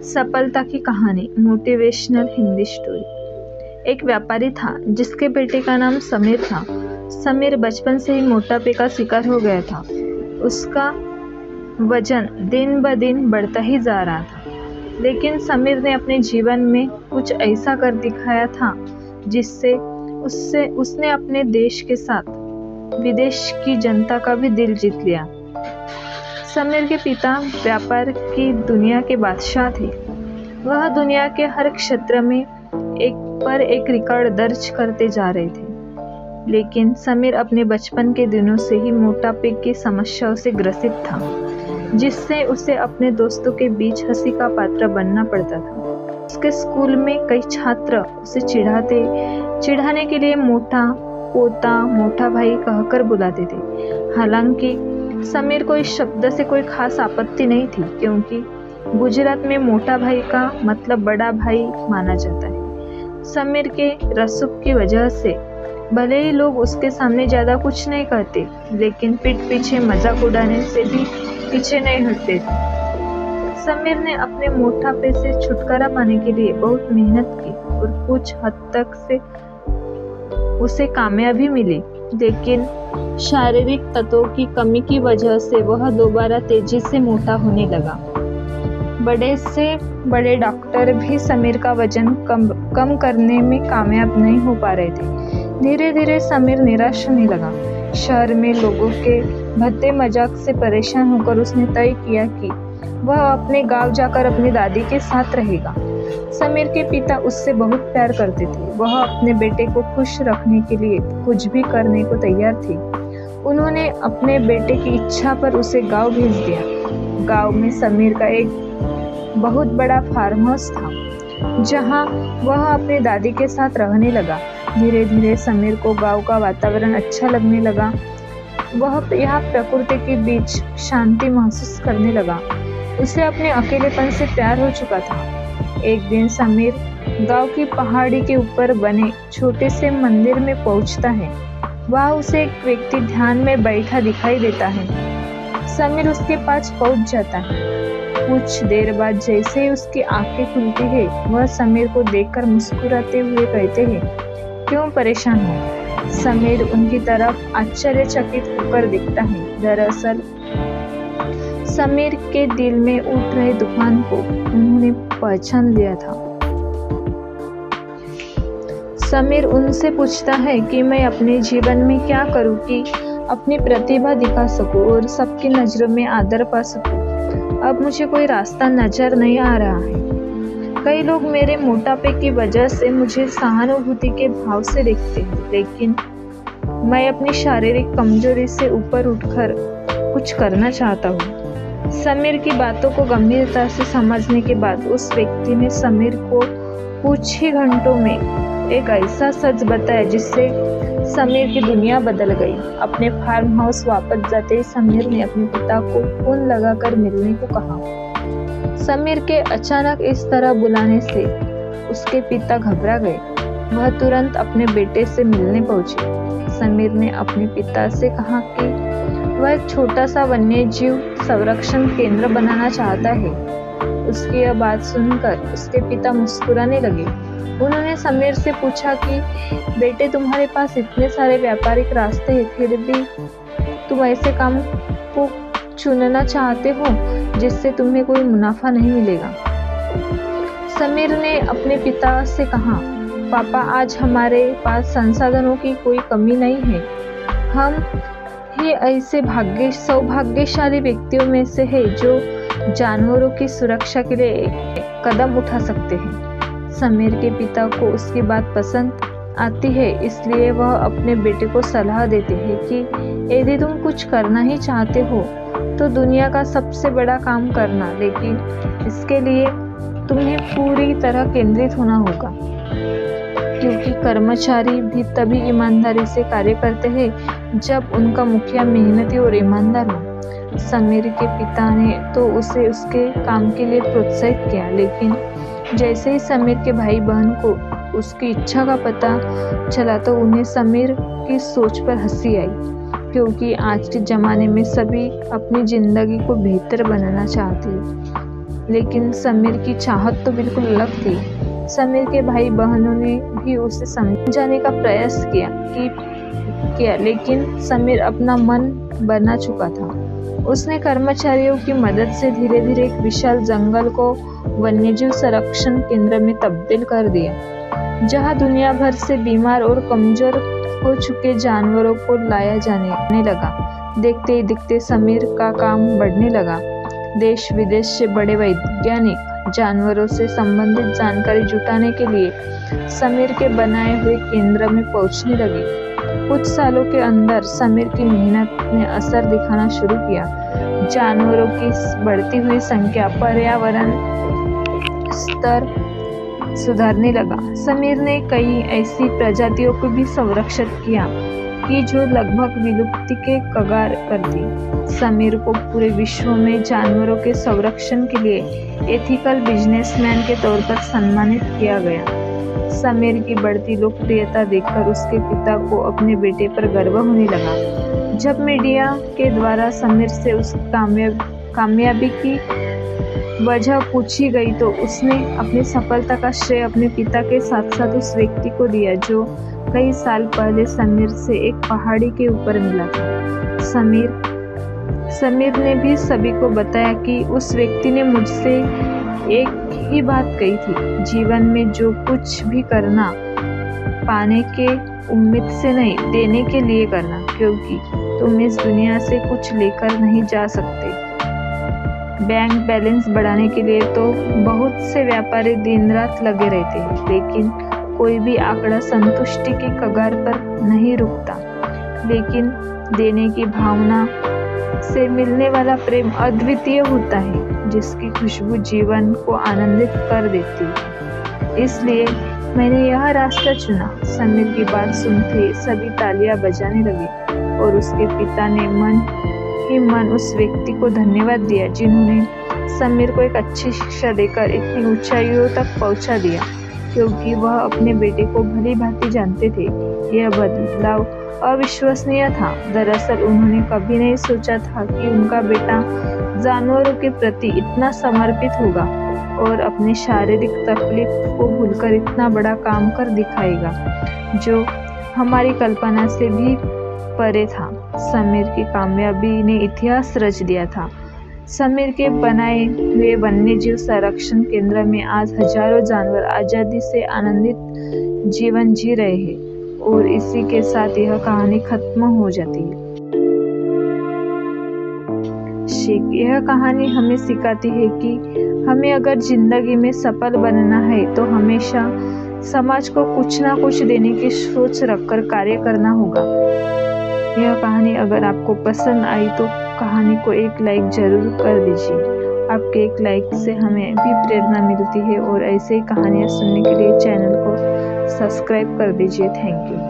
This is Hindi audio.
सफलता की कहानी, मोटिवेशनल हिंदी स्टोरी। एक व्यापारी था जिसके बेटे का नाम समीर था। समीर बचपन से ही मोटापे का शिकार हो गया था। उसका वजन दिन ब दिन बढ़ता ही जा रहा था। लेकिन समीर ने अपने जीवन में कुछ ऐसा कर दिखाया था जिससे उसने अपने देश के साथ विदेश की जनता का भी दिल जीत लिया। समीर के पिता व्यापार की दुनिया के बादशाह थे। वह दुनिया के हर क्षेत्र में एक रिकॉर्ड दर्ज करते जा रहे थे। लेकिन समीर अपने बचपन के दिनों से ही मोटापे की समस्याओं से ग्रसित था, जिससे उसे अपने दोस्तों के बीच हंसी का पात्र बनना पड़ता था। उसके स्कूल में कई छात्र उसे चिढ़ाने के लिए मोटा पोता, मोटा भाई कहकर बुलाते थे। हालांकि समीर को इस शब्द से कोई खास आपत्ति नहीं थी, क्योंकि गुजरात में मोटा भाई का मतलब बड़ा भाई माना जाता है। समीर के रसूख की वजह से भले ही लोग उसके सामने ज्यादा कुछ नहीं कहते, लेकिन पीठ पीछे मजाक उड़ाने से भी पीछे नहीं हटते थे। समीर ने अपने मोटापे से छुटकारा पाने के लिए बहुत मेहनत की और कुछ हद तक से उसे कामयाबी मिली, लेकिन शारीरिक तत्वों की कमी की वजह से वह दोबारा तेजी से मोटा होने लगा। बड़े से बड़े डॉक्टर भी समीर का वजन कम करने में कामयाब नहीं हो पा रहे थे। धीरे धीरे समीर निराश होने लगा। शहर में लोगों के भद्दे मजाक से परेशान होकर उसने तय किया कि वह अपने गांव जाकर अपनी दादी के साथ रहेगा। समीर के पिता उससे बहुत प्यार करते थे। वह अपने बेटे को खुश रखने के लिए कुछ भी करने को तैयार थे। उन्होंने अपने बेटे की इच्छा पर उसे गांव भेज दिया। गांव में समीर का एक बहुत बड़ा फार्म हाउस था, जहां वह अपनी दादी के साथ रहने लगा। धीरे धीरे समीर को गांव का वातावरण अच्छा लगने लगा। वह यहाँ प्रकृति के बीच शांति महसूस करने लगा। उसे अपने अकेलेपन से प्यार हो चुका था। एक दिन समीर गांव की पहाड़ी के ऊपर बने छोटे से मंदिर में पहुंचता है। वहां उसे एक व्यक्ति ध्यान में बैठा दिखाई देता है। समीर उसके पास पहुंच जाता है। कुछ देर बाद जैसे ही उसकी आंखें खुलती है, वह समीर को देखकर मुस्कुराते हुए कहते हैं, क्यों परेशान हो? समीर उनकी तरफ आश्चर्यचकित होकर दिखता है। दरअसल समीर के दिल में उठ रहे तूफान को उन्होंने पहचान लिया था। समीर उनसे पूछता है कि मैं अपने जीवन में क्या करूं कि अपनी प्रतिभा दिखा सकूं और सबकी नजरों में आदर पा सकूं। अब मुझे कोई रास्ता नजर नहीं आ रहा है। कई लोग मेरे मोटापे की वजह से मुझे सहानुभूति के भाव से देखते हैं, लेकिन मैं अपनी शारीरिक कमजोरी से ऊपर उठकर कुछ करना चाहता हूँ। समीर की बातों को गंभीरता से समझने के बाद उस व्यक्ति ने समीर को कुछ ही घंटों में एक ऐसा सच बताया जिससे समीर की दुनिया बदल गई। अपने फार्म हाउस वापस जाते ही समीर ने अपने पिता को फोन लगाकर मिलने को कहा। समीर के अचानक इस तरह बुलाने से उसके पिता घबरा गए। वह तुरंत अपने बेटे से मिलने पहुंचे। समीर ने अपने पिता से कहा कि वह एक छोटा सा वन्य जीव संरक्षण केंद्र बनाना चाहता है। उसकी यह बात सुनकर उसके पिता मुस्कुराने लगे। उन्होंने समीर से पूछा कि बेटे, तुम्हारे पास इतने सारे व्यापारिक रास्ते हैं, फिर भी तुम ऐसे काम को चुनना चाहते हो जिससे तुम्हें कोई मुनाफा नहीं मिलेगा। समीर ने अपने पिता से कहा, पापा, आज हमारे पास संसाधनों की कोई कमी नहीं है। हम ही ऐसे सौभाग्यशाली व्यक्तियों में से है जो जानवरों की सुरक्षा के लिए एक कदम उठा सकते हैं। समीर के पिता को उसकी बात पसंद आती है, इसलिए वह अपने बेटे को सलाह देते हैं कि यदि तुम कुछ करना ही चाहते हो तो दुनिया का सबसे बड़ा काम करना, लेकिन इसके लिए तुम्हें पूरी तरह केंद्रित होना होगा, क्योंकि कर्मचारी भी तभी ईमानदारी से कार्य करते हैं जब उनका मुखिया मेहनती और ईमानदार हो। समीर के पिता ने तो उसे उसके काम के लिए प्रोत्साहित किया, लेकिन जैसे ही समीर के भाई बहन को उसकी इच्छा का पता चला तो उन्हें समीर की सोच पर हंसी आई, क्योंकि आज के ज़माने में सभी अपनी ज़िंदगी को बेहतर बनाना चाहते हैं। लेकिन समीर की चाहत तो बिल्कुल अलग थी। समीर के भाई बहनों ने भी उसे समझाने का प्रयास किया, लेकिन समीर अपना मन बना चुका था। उसने कर्मचारियों की मदद से धीरे धीरे एक विशाल जंगल को वन्यजीव संरक्षण केंद्र में तब्दील कर दिया, जहां दुनिया भर से बीमार और कमजोर हो चुके जानवरों को लाया जाने लगा। देखते ही देखते समीर का काम बढ़ने लगा। देश विदेश से बड़े वैज्ञानिक जानवरों से संबंधित जानकारी जुटाने के लिए समीर के बनाए हुए केंद्र में पहुंचने लगे। कुछ सालों के अंदर समीर की मेहनत ने असर दिखाना शुरू किया। जानवरों की बढ़ती हुई संख्या, पर्यावरण स्तर सुधारने लगा। समीर ने कई ऐसी प्रजातियों को भी संरक्षित किया कि जो लगभग विलुप्ति के कगार पर थी। समीर को पूरे विश्व में जानवरों के संरक्षण के लिए एथिकल बिजनेसमैन के तौर पर सम्मानित किया गया। समीर की बढ़ती लोकप्रियता देखकर उसके पिता को अपने बेटे पर गर्व होने लगा। जब मीडिया के द्वारा समीर से उसकी कामयाबी की वजह पूछी गई तो उसने अपनी सफलता का श्रेय अपने पिता के साथ साथ उस व्यक्ति को दिया जो कई साल पहले समीर से एक पहाड़ी के ऊपर मिला था। समीर ने भी सभी को बताया कि उस व्यक्ति ने मुझसे एक ही बात कही थी, जीवन में जो कुछ भी करना पाने के उम्मीद से नहीं, देने के लिए करना, क्योंकि तुम इस दुनिया से कुछ लेकर नहीं जा सकते। बैंक बैलेंस बढ़ाने के लिए तो बहुत से व्यापारी दिन रात लगे रहते हैं, लेकिन कोई भी आंकड़ा संतुष्टि की कगार पर नहीं रुकता। लेकिन देने की भावना से मिलने वाला प्रेम अद्वितीय होता है, जिसकी खुशबू जीवन को आनंदित कर देती है। इसलिए मैंने यह रास्ता चुना। समीर की बात सुनते सभी तालियां बजाने लगे और उसके पिता ने मन ही मन उस व्यक्ति को धन्यवाद दिया जिन्होंने समीर को एक अच्छी शिक्षा देकर इतनी ऊंचाइयों तक पहुंचा दिया, क्योंकि वह अपने बेटे को भली भांति जानते थे। यह बदलाव अविश्वसनीय था। दरअसल उन्होंने कभी नहीं सोचा था कि उनका बेटा जानवरों के प्रति इतना समर्पित होगा और अपने शारीरिक तकलीफ को भूलकर इतना बड़ा काम कर दिखाएगा, जो हमारी कल्पना से भी परे था। समीर की कामयाबी ने इतिहास रच दिया था। समीर के बनाए हुए वन्यजीव संरक्षण केंद्र में आज हजारों जानवर आजादी से आनंदित जीवन जी रहे हैं और इसी के साथ यह कहानी खत्म हो जाती है। यह कहानी हमें सिखाती है कि हमें अगर जिंदगी में सफल बनना है तो हमेशा समाज को कुछ ना कुछ देने की सोच रखकर कार्य करना होगा। यह कहानी अगर आपको पसंद आई तो कहानी को एक लाइक जरूर कर दीजिए। आपके एक लाइक से हमें भी प्रेरणा मिलती है और ऐसे ही कहानियाँ सुनने के लिए चैनल को सब्सक्राइब कर दीजिए। Thank you.